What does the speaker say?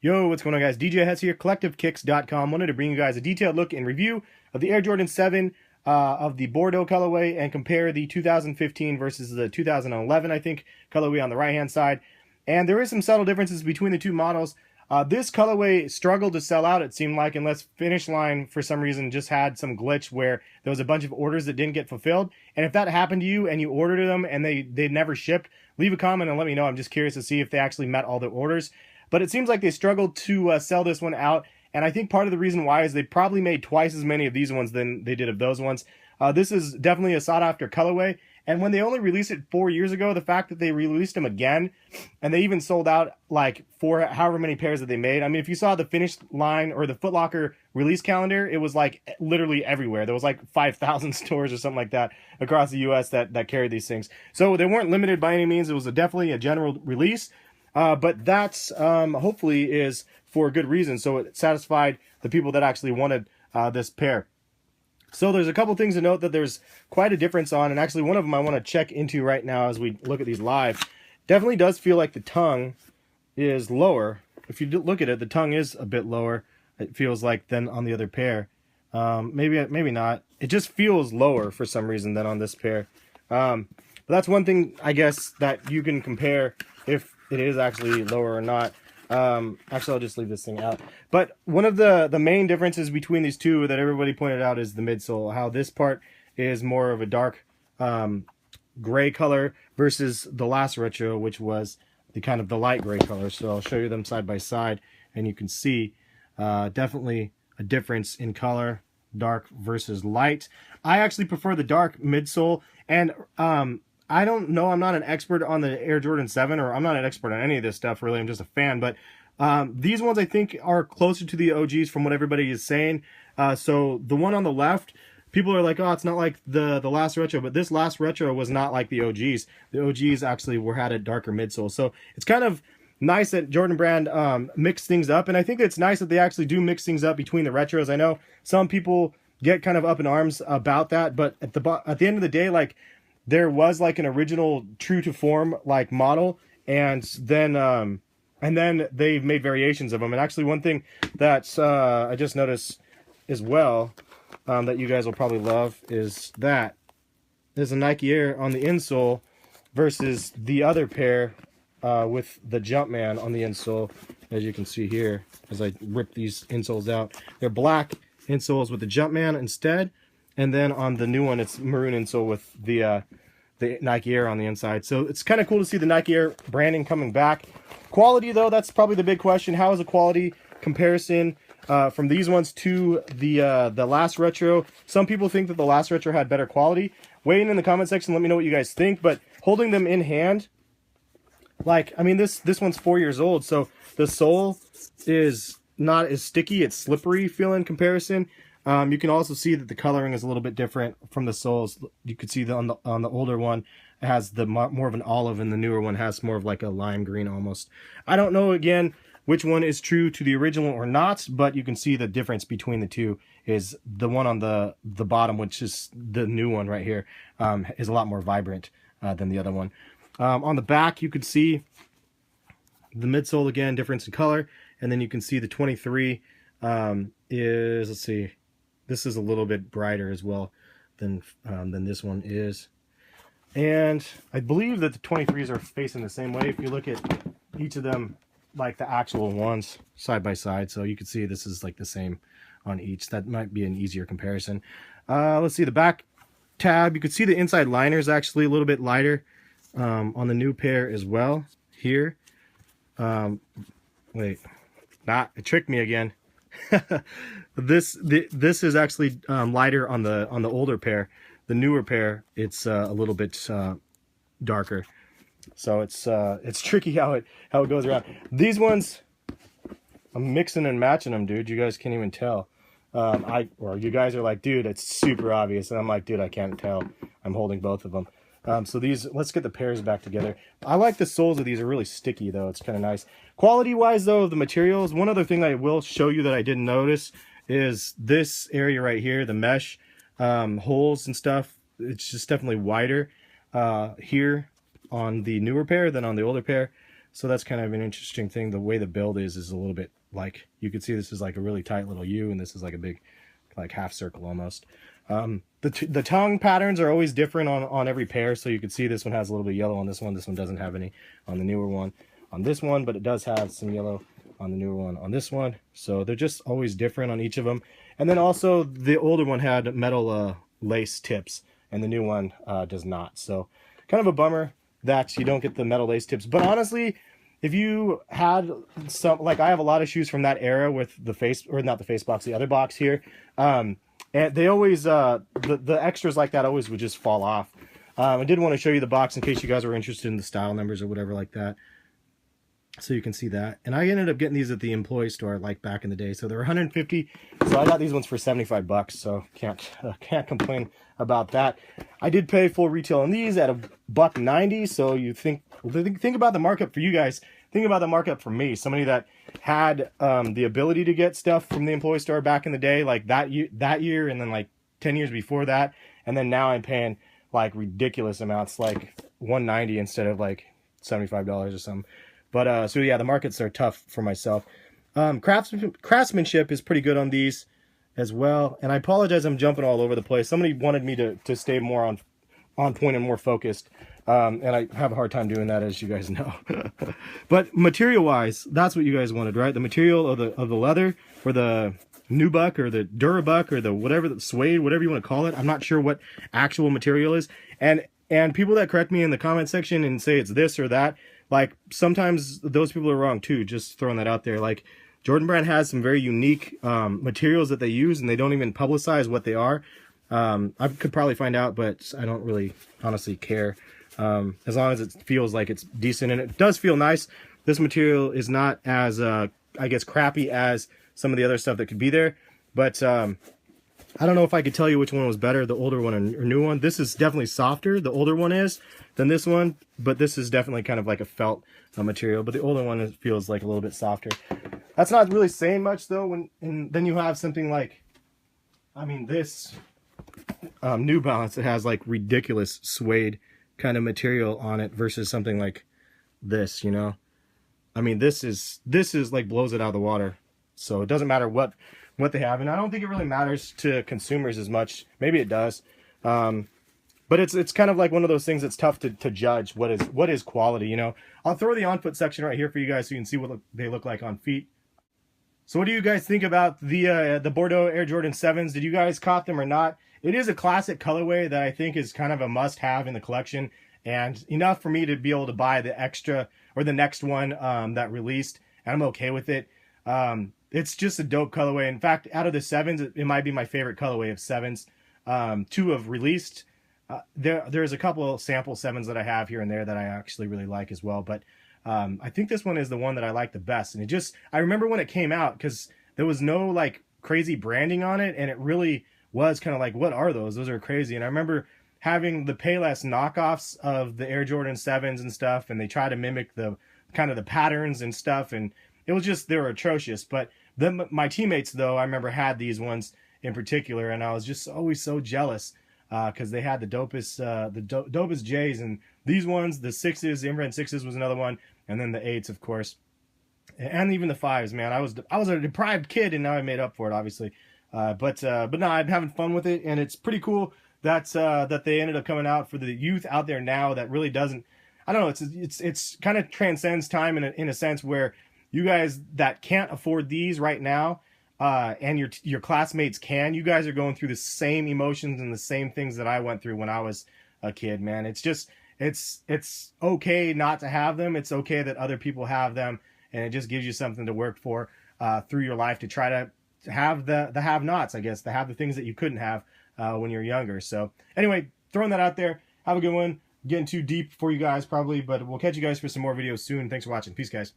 Yo, what's going on, guys? DJ Hess here, collectivekicks.com. Wanted to bring you guys a detailed look and review of the Air Jordan 7 of the Bordeaux colorway and compare the 2015 versus the 2011, I think, colorway on the right-hand side. And there is some subtle differences between the two models. This colorway struggled to sell out, it seemed like, unless Finish Line, for some reason, just had some glitch where there was a bunch of orders that didn't get fulfilled. And if that happened to you and you ordered them and they never shipped, leave a comment and let me know. I'm just curious to see if they actually met all the orders. But it seems like they struggled to sell this one out, and I think part of the reason why is they probably made twice as many of these ones than they did of those ones. This is definitely a sought-after colorway, and when they only released it 4 years ago, the fact that they released them again, and they even sold out like for however many pairs that they made. I mean, if you saw the Finish Line or the Foot Locker release calendar, it was like literally everywhere. There was like 5,000 stores or something like that across the U.S. that carried these things. So they weren't limited by any means. It was definitely a general release. But that's hopefully is for a good reason. So it satisfied the people that actually wanted this pair. So there's a couple things to note that there's quite a difference on, and actually one of them I want to check into right now as we look at these live. Definitely does feel like the tongue is lower. If you look at it, the tongue is a bit lower, it feels like, than on the other pair. Maybe not. It just feels lower for some reason than on this pair. But that's one thing, I guess, that you can compare if it is actually lower or not. Actually, I'll just leave this thing out. But one of the main differences between these two that everybody pointed out is the midsole. How this part is more of a dark gray color versus the last retro, which was the kind of the light gray color. So I'll show you them side by side, and you can see definitely a difference in color, dark versus light. I actually prefer the dark midsole, and I don't know, I'm not an expert on the Air Jordan 7, or I'm not an expert on any of this stuff, really. I'm just a fan. But these ones, I think, are closer to the OGs from what everybody is saying. So the one on the left, people are like, oh, it's not like the last retro. But this last retro was not like the OGs. The OGs actually had a darker midsole. So it's kind of nice that Jordan Brand mixed things up. And I think it's nice that they actually do mix things up between the retros. I know some people get kind of up in arms about that. But at the end of the day, like, there was like an original true to form like model, and then they've made variations of them. And actually one thing that I just noticed as well that you guys will probably love is that there's a Nike Air on the insole versus the other pair with the Jumpman on the insole, as you can see here as I rip these insoles out. They're black insoles with the Jumpman instead. And then on the new one, it's maroon insole with the Nike Air on the inside. So it's kind of cool to see the Nike Air branding coming back. Quality, though, that's probably the big question. How is the quality comparison from these ones to the last retro? Some people think that the last retro had better quality. Weigh in the comment section. Let me know what you guys think. But holding them in hand, like, I mean, this one's 4 years old, so the sole is not as sticky. It's slippery feel in comparison. You can also see that the coloring is a little bit different from the soles. You could see that on the older one, it has the more of an olive, and the newer one has more of like a lime green almost. I don't know, again, which one is true to the original or not, but you can see the difference between the two is the one on the bottom, which is the new one right here, is a lot more vibrant than the other one. On the back, you could see the midsole, again, difference in color, and then you can see the 23 is, let's see, this is a little bit brighter as well than this one is. And I believe that the 23s are facing the same way if you look at each of them, like the actual ones side by side. So you can see this is like the same on each. That might be an easier comparison. Let's see the back tab. You can see the inside liner is actually a little bit lighter on the new pair as well here. Wait, it tricked me again. This is actually lighter on the older pair. The newer pair, it's a little bit darker. So it's tricky how it goes around. These ones, I'm mixing and matching them, dude. You guys can't even tell. Or you guys are like, dude, it's super obvious, and I'm like, dude, I can't tell. I'm holding both of them. So these, let's get the pairs back together. I like the soles of these, are really sticky though. It's kind of nice. Quality wise though, of the materials, one other thing I will show you that I didn't notice is this area right here, the mesh holes and stuff. It's just definitely wider here on the newer pair than on the older pair. So that's kind of an interesting thing. The way the build is a little bit like, you can see this is like a really tight little U, and this is like a big like half circle almost. The tongue patterns are always different on every pair. So you can see this one has a little bit of yellow on this one. This one doesn't have any on the newer one on this one, but it does have some yellow on the newer one on this one. So they're just always different on each of them. And then also the older one had metal lace tips, and the new one does not. So kind of a bummer that you don't get the metal lace tips. But honestly, if you had some, like I have a lot of shoes from that era with the face, or not the face box, the other box here. And they always, the extras like that always would just fall off. I did want to show you the box in case you guys were interested in the style numbers or whatever like that. So you can see that. And I ended up getting these at the employee store like back in the day. So they were 150. So I got these ones for 75 bucks. So can't complain about that. I did pay full retail on these at $1.90. So you think about the markup for you guys. Think about the markup for me. Somebody that had the ability to get stuff from the employee store back in the day, like that year, and then like 10 years before that. And then now I'm paying like ridiculous amounts, like $190 instead of like $75 or something. But so yeah, the markets are tough for myself. Craftsmanship is pretty good on these as well. And I apologize, I'm jumping all over the place. Somebody wanted me to stay more on point and more focused. And I have a hard time doing that, as you guys know. But material wise, that's what you guys wanted, right? The material of the leather, or the nubuck, or the durabuck, or the whatever, the suede, whatever you want to call it. I'm not sure what actual material is. And people that correct me in the comment section and say it's this or that, like sometimes those people are wrong too. Just throwing that out there. Like Jordan Brand has some very unique materials that they use, and they don't even publicize what they are. I could probably find out, but I don't really honestly care. As long as it feels like it's decent, and it does feel nice. This material is not as I guess crappy as some of the other stuff that could be there, but I don't know if I could tell you which one was better, the older one or new one. This is definitely softer, the older one is, than this one, but this is definitely kind of like a felt material, but the older one feels like a little bit softer. That's not really saying much though, then you have something like, I mean, this New Balance that has like ridiculous suede kind of material on it versus something like this, you know. I mean, this is like blows it out of the water. So it doesn't matter what they have, and I don't think it really matters to consumers as much. Maybe it does, but it's kind of like one of those things that's tough to judge what is quality, you know. I'll throw the on foot section right here for you guys so you can see what they look like on feet. So what do you guys think about the Bordeaux Air Jordan 7s? Did you guys cop them or not? It is a classic colorway that I think is kind of a must-have in the collection, and enough for me to be able to buy the extra or the next one that released, and I'm okay with it. It's just a dope colorway. In fact, out of the 7s, it might be my favorite colorway of 7s to have released. There's a couple of sample 7s that I have here and there that I actually really like as well, but I think this one is the one that I like the best. And I remember when it came out, because there was no like crazy branding on it, and it really was kind of like, what are those? Those are crazy. And I remember having the Payless knockoffs of the Air Jordan 7s and stuff, and they try to mimic the kind of the patterns and stuff, and it was just, they were atrocious. But then my teammates though, I remember had these ones in particular, and I was just always so jealous because they had the dopest J's, and these ones, the 6s, the infrared 6s was another one, and then the 8s, of course, and even the 5s. Man, I was a deprived kid, and now I made up for it, obviously. But no, I'm having fun with it, and it's pretty cool that they ended up coming out for the youth out there now that really doesn't, I don't know, it's kind of transcends time in a sense where you guys that can't afford these right now, and your classmates can, you guys are going through the same emotions and the same things that I went through when I was a kid, man. It's just, it's okay not to have them. It's okay that other people have them, and it just gives you something to work for through your life, to try to have the have-nots, I guess, to have the things that you couldn't have when you're younger. So anyway, throwing that out there. Have a good one. Getting too deep for you guys probably, but we'll catch you guys for some more videos soon. Thanks for watching. Peace, guys.